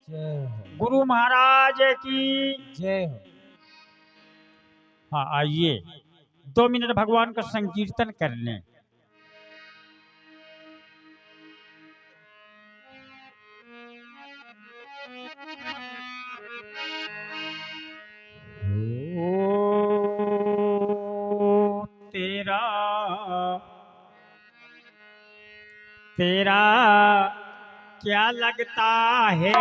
गुरु महाराज की जय हो। हाँ, आइए 2 मिनट भगवान का संकीर्तन कर लें। ओ तेरा तेरा क्या लगता है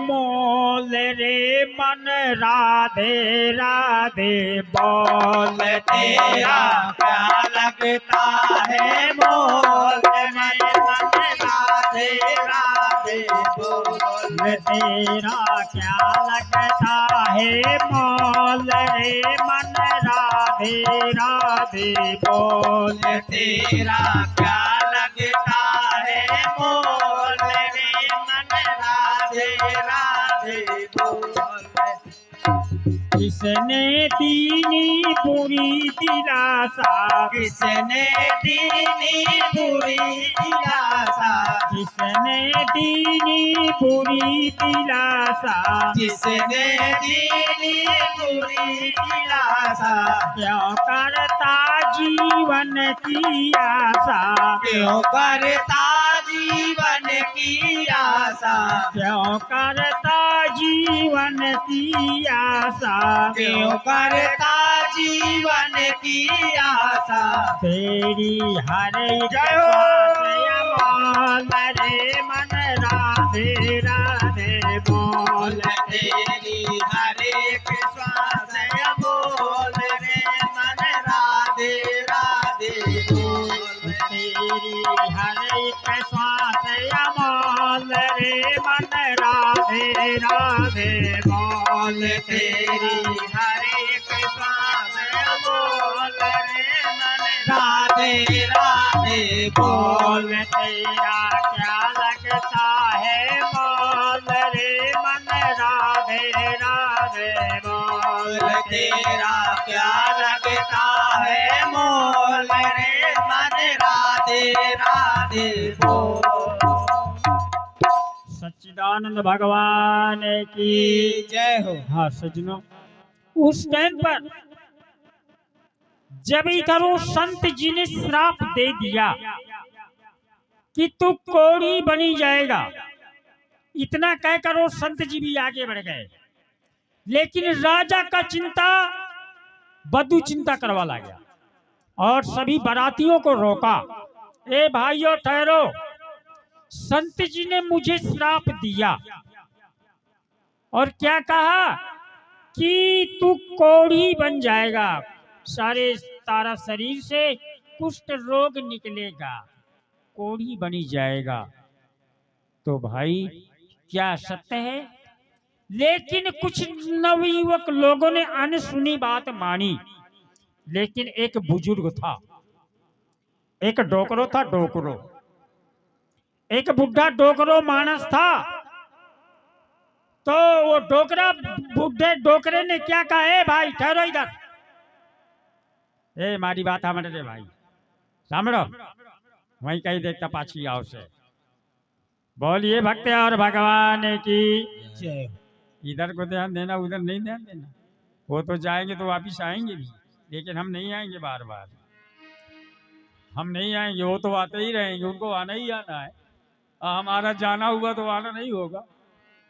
मोल रे मन, राधे राधे बोल। तेरा क्या लगता है मोल रे मन, राधे राधे बोल। तेरा क्या लगता है मोल रे मन, राधे राधे बोल। तेरा क्या लगता है मोल रे मन, राधे राधे बोल। किसने दीनी बुरी दिलासा, किसने दीनी बुरी दिलासा, किसने दीनी बुरी दिलासा, जिसने दीनी बुरी दिलासा, क्यों करता जीवन की आशा, क्यों करता जीवन की आशा, क्यों करता जीवन की आशा, क्यों करता जीवन की आशा। तेरी हर जय हो। बोल रे मन, राधे राधे बोल। तेरी हर एक श्वास बोल रे मन, राधे राधे बोल। तेरी हर एक श्वास अमोल रे मन, राधे राधे बोल। तेरी हर एक श्वास बोल रे मन, राधे राधे बोल। तेरा क्या लगता है मोल रे मन, राधे राधे बोल। तेरा क्या लगता है मोल रे मन, राधे राधे बोल। सच्चिदानंद भगवान की जय हो। हाँ सज्जनों, उस टाइम पर जब इधर वो संत जी ने श्राप दे दिया कि तू कोड़ी बनी जाएगा, इतना कहकर वो संत जी भी आगे बढ़ गए। लेकिन राजा का चिंता बदू चिंता करवा ला गया और सभी बारातियों को रोका। ए भाइयों ठहरो, संत जी ने मुझे श्राप दिया और क्या कहा कि तू कोढ़ी बन जाएगा, सारे तारा शरीर से कुष्ठ रोग निकलेगा, कोढ़ी बनी जाएगा। तो भाई क्या सत्य है? लेकिन कुछ नवयुवक लोगों ने अनसुनी बात मानी। लेकिन एक बुजुर्ग था, एक डोकरो था, डोकरो एक बुढ़ा डोकरो मानस था। तो वो डोकरा बुढ़े डोकरे ने क्या कहा, ए भाई ठहरो इधर, ए मारी बात हमारे रे भाई सामड़ो, वहीं कहीं देखता पाछी आओ से। बोलिए भक्त और भगवान की जय। इधर को ध्यान देना, उधर नहीं ध्यान देना। वो तो जाएंगे तो वापिस आएंगे भी, लेकिन हम नहीं आएंगे बार बार, हम नहीं आएंगे। वो तो आते ही रहेंगे, उनको आना ही आना है। हमारा जाना हुआ तो आना नहीं होगा,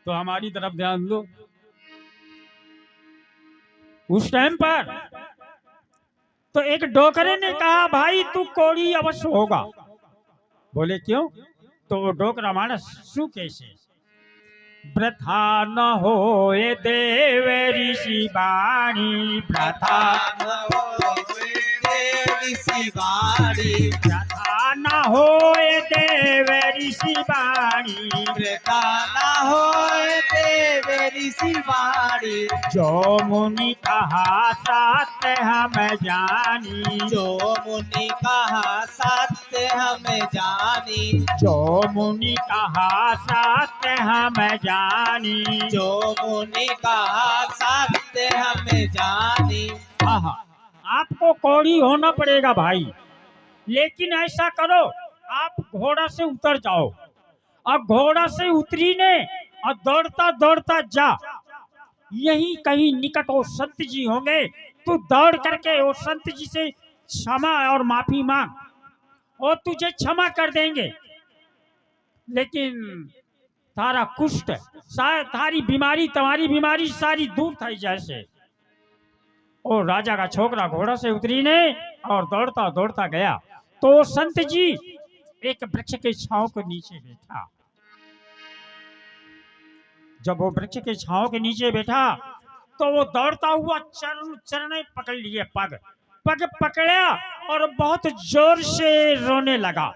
तो हमारी तरफ ध्यान दो। उस टाइम पर तो एक डोकरे ने कहा, भाई तू कोड़ी अवश्य होगा। बोले क्यों? तो वो डोकरा मानस शू कैसे, प्रथा न होए देव ऋषि वाणी, प्रथा ऋषि वाणी, प्रथा न होए देव ऋषि वाणी, प्रथा न होए देव ऋषि वाणी। जो मुनि कहा सत्य हम जानी, जो मुनि कहा सत्य हम जानी, जो मुनि कहा सत्य हम जानी, जो मुनि कहा सत्य हम जानी। आहा, आपको कौड़ी होना पड़ेगा भाई, लेकिन ऐसा करो आप घोड़ा से उतर जाओ। अब घोड़ा से उतरी ने और दौड़ता दौड़ता जा, यही कहीं निकट वो संत जी होंगे, तू दौड़ करके वो संत जी से क्षमा और माफी मांग, और तुझे क्षमा कर देंगे। लेकिन तारा कुष्ठ, थारी बीमारी, तुम्हारी बीमारी सारी दूर थी जैसे। और राजा का छोकरा घोड़ा से उतरी ने और दौड़ता दौड़ता गया, तो संत जी एक वृक्ष के छांव के नीचे बैठा। जब वो वृक्ष के छांव के नीचे बैठा तो वो दौड़ता हुआ चरण पकड़ लिए, पग पकड़ा और बहुत जोर से रोने लगा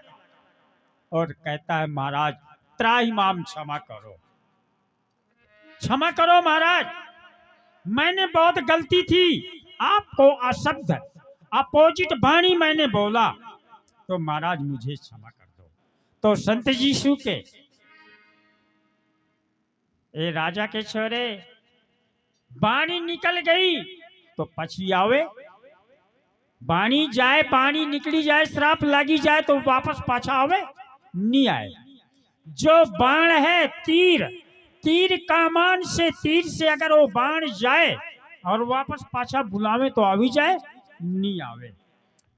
और कहता है, महाराज त्राहिमाम क्षमा करो, क्षमा करो महाराज, मैंने बहुत गलती थी, आपको अशब्द अपोजिट वाणी मैंने बोला, तो महाराज मुझे क्षमा कर दो। तो संत जी सूखे, ए राजा के छोरे, वाणी निकल गई तो पछी आवे, वाणी जाए, वाणी निकली जाए, श्राप लगी जाए तो वापस पाछा आवे नहीं आए। जो बाण है तीर कामान से, तीर से अगर वो बाण जाए और वापस पाछा बुलावे तो आ भी जाए नहीं आवे।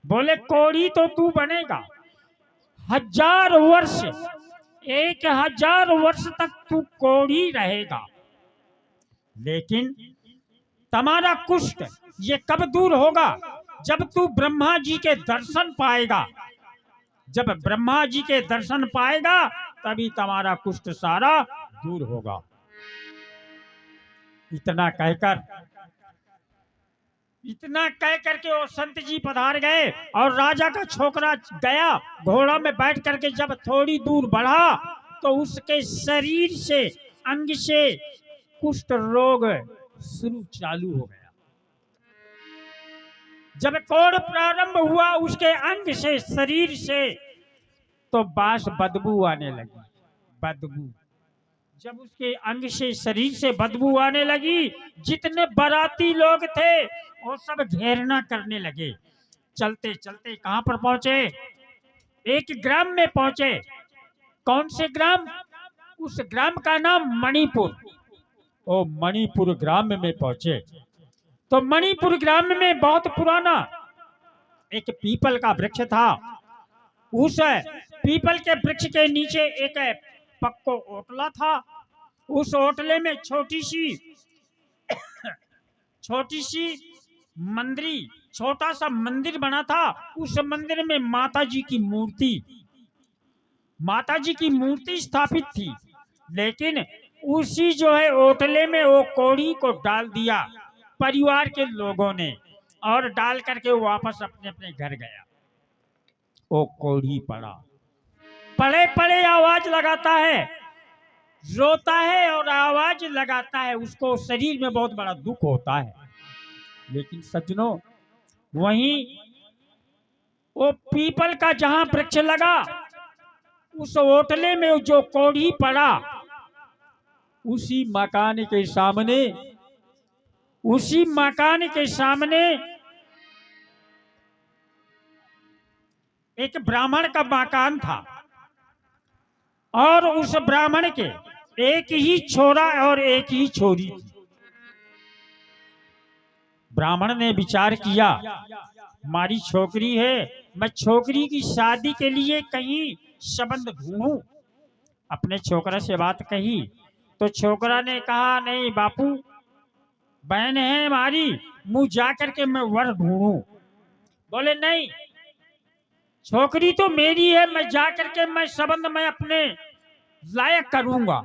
बोले कोड़ी तो तू बनेगा 1000 वर्ष, 1000 वर्ष तक तू कोड़ी रहेगा, लेकिन तुम्हारा कुष्ठ ये कब दूर होगा? जब तू ब्रह्मा जी के दर्शन पाएगा, जब ब्रह्मा जी के दर्शन पाएगा तभी तुम्हारा कुष्ठ सारा दूर होगा। इतना कहकर के वो संत जी पधार गए और राजा का छोकरा गया घोड़ा में बैठ करके। जब थोड़ी दूर बढ़ा तो उसके शरीर से, अंग से कुष्ठ रोग शुरू चालू हो गया। जब कोढ़ प्रारंभ हुआ उसके अंग से, शरीर से, तो बास बदबू आने लगी, बदबू। जब उसके अंग से, शरीर से बदबू आने लगी, जितने बाराती लोग थे वो सब घेरना करने लगे। चलते चलते कहां पर पहुंचे? एक ग्राम में पहुंचे। कौन से ग्राम? उस ग्राम का नाम मणिपुर। ओ मणिपुर ग्राम में पहुंचे तो मणिपुर ग्राम में बहुत पुराना एक पीपल का वृक्ष था। उस पीपल के वृक्ष के नीचे एक पक्को ओटला था। उस ओटले में छोटी सी मंदिरी, छोटा सा मंदिर बना था। उस मंदिर में माता जी की मूर्ति स्थापित थी। लेकिन उसी जो है ओटले में वो कोढ़ी को डाल दिया परिवार के लोगों ने, और डाल करके वापस अपने अपने घर गया। वो कोढ़ी पड़े आवाज लगाता है, रोता है और आवाज लगाता है। उसको शरीर में बहुत बड़ा दुख होता है। लेकिन सज्जनों, वहीं वो पीपल का जहां वृक्ष लगा, उस ओटले में जो कोढ़ी पड़ा, उसी मकान के सामने एक ब्राह्मण का मकान था। और उस ब्राह्मण के एक ही छोरा और एक ही छोरी थी। ब्राह्मण ने विचार किया, हमारी छोकरी है, मैं छोकरी की शादी के लिए कहीं संबंध ढूंढूं। अपने छोकरा से बात कही तो छोकरा ने कहा, नहीं बापू, बहन है हमारी, मुँह जा करके मैं वर ढूंढूं। बोले नहीं, छोकरी तो मेरी है, मैं जा करके मैं संबंध में अपने लायक करूंगा।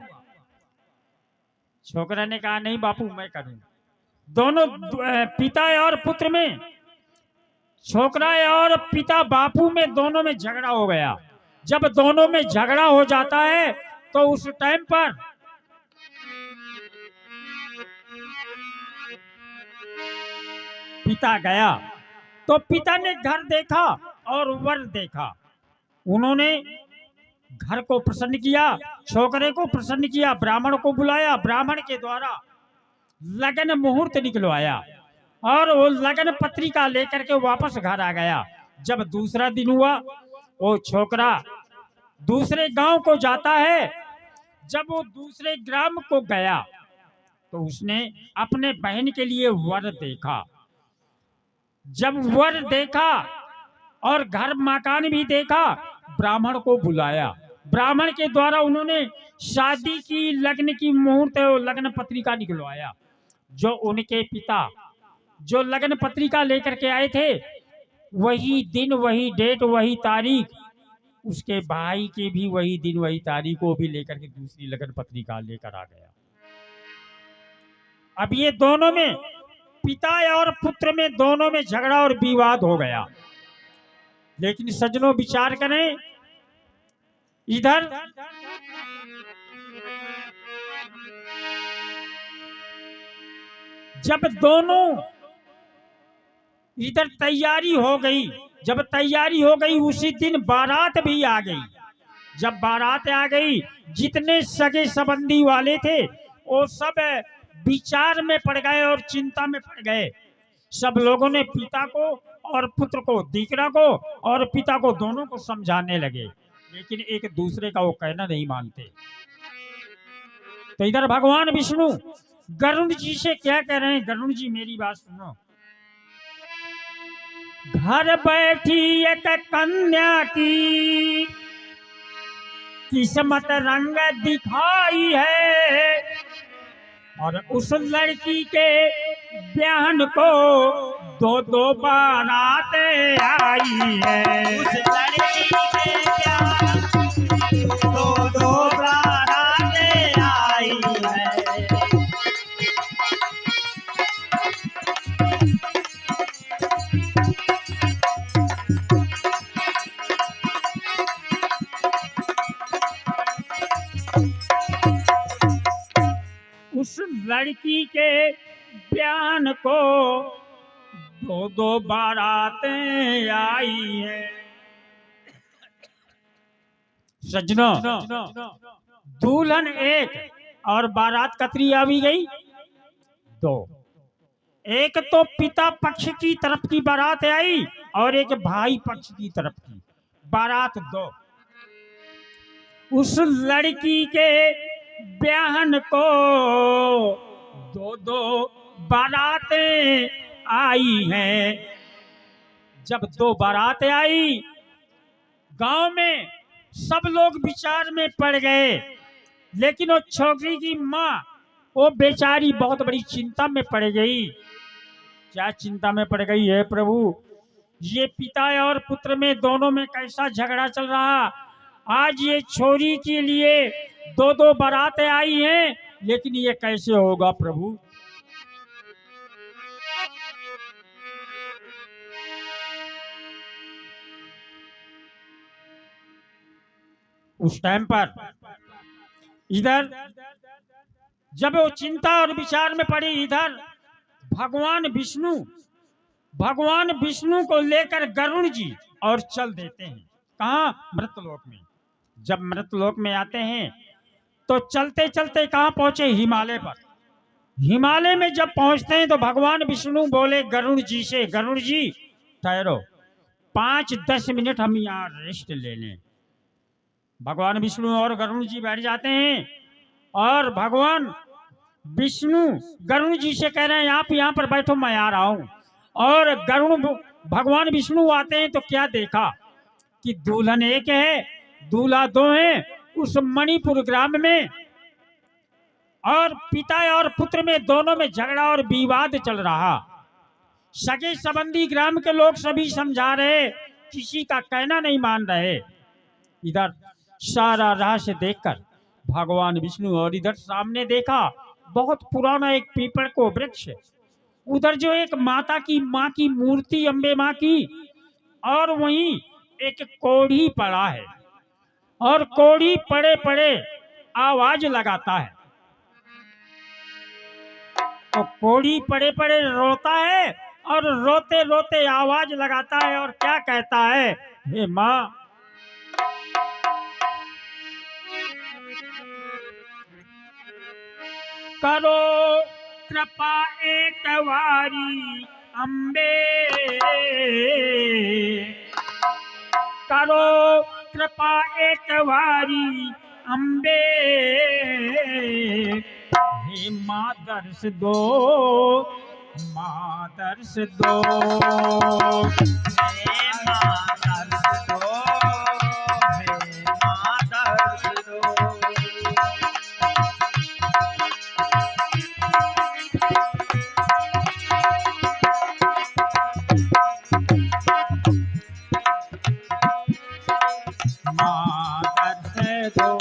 छोकरा ने कहा, नहीं बापू, मैं करूंगा। दोनों पिता और पुत्र में, छोकरा और पिता बापू में, दोनों में झगड़ा हो गया। जब दोनों में झगड़ा हो जाता है तो उस टाइम पर पिता गया तो पिता ने घर देखा और वर देखा। उन्होंने घर को प्रसन्न किया, छोकरे को प्रसन्न किया, ब्राह्मण को बुलाया, ब्राह्मण के द्वारा लगन मुहूर्त निकलवाया और वो लगन पत्रिका लेकर के वापस घर आ गया। जब दूसरा दिन हुआ, वो छोकरा दूसरे गांव को जाता है। जब वो दूसरे ग्राम को गया तो उसने अपने बहन के लिए वर देखा। जब वर देखा और घर मकान भी देखा, ब्राह्मण को बुलाया। ब्राह्मण के द्वारा उन्होंने शादी की, लग्न की मुहूर्त और लग्न पत्रिका निकलवाया। जो उनके पिता जो लग्न पत्रिका लेकर के आए थे, वही दिन, वही डेट, वही तारीख, उसके भाई के भी वही दिन वही तारीख को भी लेकर के दूसरी लग्न पत्रिका लेकर आ गया। अब ये दोनों में, पिता और पुत्र में, दोनों में झगड़ा और विवाद हो गया। लेकिन सज्जनों विचार करें, इधर जब दोनों इधर तैयारी हो गई, जब तैयारी हो गई उसी दिन बारात भी आ गई। जब बारात आ गई, जितने सगे संबंधी वाले थे वो सब विचार में पड़ गए और चिंता में पड़ गए। सब लोगों ने पिता को और पुत्र को, दीकरा को और पिता को, दोनों को समझाने लगे, लेकिन एक दूसरे का वो कहना नहीं मानते। तो इधर भगवान विष्णु गरुड़ जी से क्या कह रहे हैं? गरुड़ जी मेरी बात सुनो। घर बैठी एक कन्या की किस्मत रंग दिखाई है, और उस लड़की के बहन को दो दो बारातें आई है। उस लड़की के प्यार दो दो बारातें आई है। उस लड़की के बहन को दो दो बारातें आई है। सज्जनों, दुल्हन एक और बारात कतरी आई गई दो। एक तो पिता पक्ष की तरफ की बारात आई और एक भाई पक्ष की तरफ की बारात दो। उस लड़की के बहन को दो दो बारातें आई हैं। जब दो बारातें आई, गांव में सब लोग विचार में पड़ गए, लेकिन वो छोकरी की माँ, वो बेचारी बहुत बड़ी चिंता में पड़ गई। क्या चिंता में पड़ गई है प्रभु? ये पिता और पुत्र में, दोनों में कैसा झगड़ा चल रहा। आज ये छोरी के लिए दो दो बारातें आई हैं, लेकिन ये कैसे होगा प्रभु? उस टाइम पर इधर जब वो चिंता और विचार में पड़ी, इधर भगवान विष्णु को लेकर गरुड़ जी और चल देते हैं। कहाँ? मृतलोक में। जब मृतलोक में आते हैं तो चलते चलते कहाँ पहुंचे? हिमालय पर। हिमालय में जब पहुंचते हैं तो भगवान विष्णु बोले गरुड़ जी से, गरुड़ जी ठहरो, 5-10 मिनट हम यहाँ रेस्ट ले लें। भगवान विष्णु और गरुड़ जी बैठ जाते हैं और भगवान विष्णु गरुड़ जी से कह रहे हैं आप यहाँ पर बैठो, मैं आ रहा हूँ। और भगवान विष्णु आते हैं तो क्या देखा कि दुल्हन एक है, दूल्हा दो है उस मणिपुर ग्राम में, और पिता और पुत्र में, दोनों में झगड़ा और विवाद चल रहा। सगे संबंधी ग्राम के लोग सभी समझा रहे, किसी का कहना नहीं मान रहे। इधर सारा रहस्य देखकर भगवान विष्णु, और इधर सामने देखा बहुत पुराना एक पीपल को वृक्ष, उधर जो एक माता की, माँ की मूर्ति, अम्बे माँ की, और वहीं एक कोढ़ी पड़ा है, और कोढ़ी पड़े पड़े आवाज लगाता है। तो कोढ़ी पड़े पड़े रोता है और रोते रोते आवाज लगाता है और क्या कहता है? हे माँ, करो कृपा एक वारी अम्बे, करो कृपा एक वारी अम्बे हे माँ दर्श दो, माँ दर्श दो। हे माँ दर्श दो, हे माँ दर्श दो। माँ दर्श दो,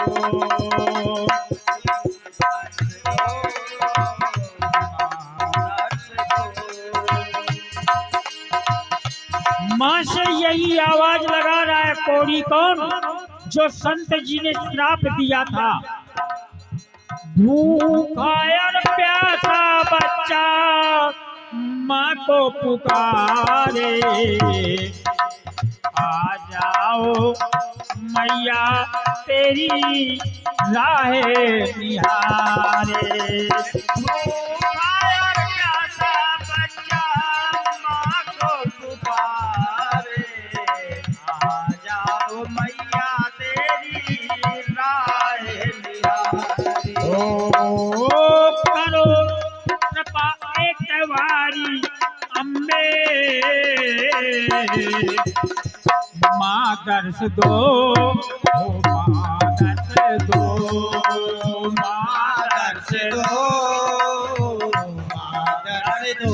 माँ से यही आवाज लगा रहा है कोड़ी कौन, जो संत जी ने श्राप दिया था। भूखा और प्यासा बच्चा माँ को पुकारे, आ जाओ मैया तेरी राह निहारे। प्यासा बच्चा माँ को पुकारे, आ जाओ मैया तेरी राह निहारे। ओ करो कृपा एक बारी अम्बे, माँ दर्श दो, ओ माँ दर्श दो, माँ दर्श दो, माँ दर्श दो।